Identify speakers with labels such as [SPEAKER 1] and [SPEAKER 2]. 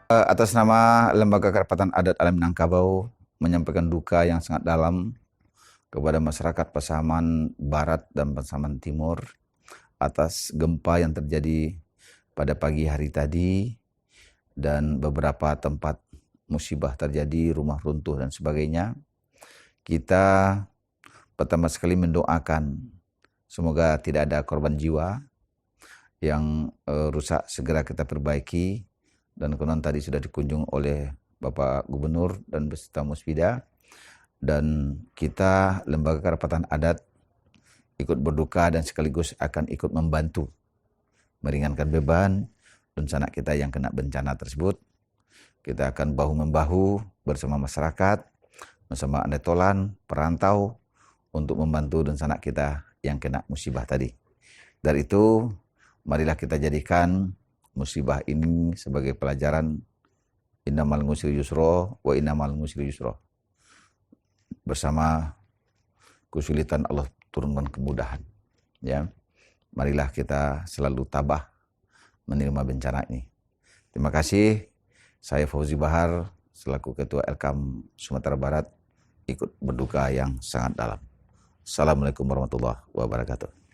[SPEAKER 1] Atas nama Lembaga Kerapatan Adat Alam Minangkabau menyampaikan duka yang sangat dalam kepada masyarakat Pasaman Barat dan Pasaman Timur atas gempa yang terjadi pada pagi hari tadi dan beberapa tempat musibah terjadi, rumah runtuh dan sebagainya. Kita pertama sekali mendoakan semoga tidak ada korban jiwa, yang rusak segera kita perbaiki, dan konon tadi sudah dikunjung oleh Bapak Gubernur dan beserta Musbida, dan kita Lembaga Kerapatan Adat ikut berduka dan sekaligus akan ikut membantu meringankan beban dan sanak kita yang kena bencana tersebut. Kita akan bahu-membahu bersama masyarakat, bersama Andetolan, perantau, untuk membantu dan sanak kita yang kena musibah tadi. Dari itu, marilah kita jadikan musibah ini sebagai pelajaran. Innamal usri yusra wa innamal usri yusra. Bersama kesulitan Allah turunkan kemudahan. Ya, marilah kita selalu tabah menerima bencana ini. Terima kasih. Saya Fauzi Bahar selaku Ketua Elkam Sumatera Barat ikut berduka yang sangat dalam. Assalamualaikum warahmatullahi wabarakatuh.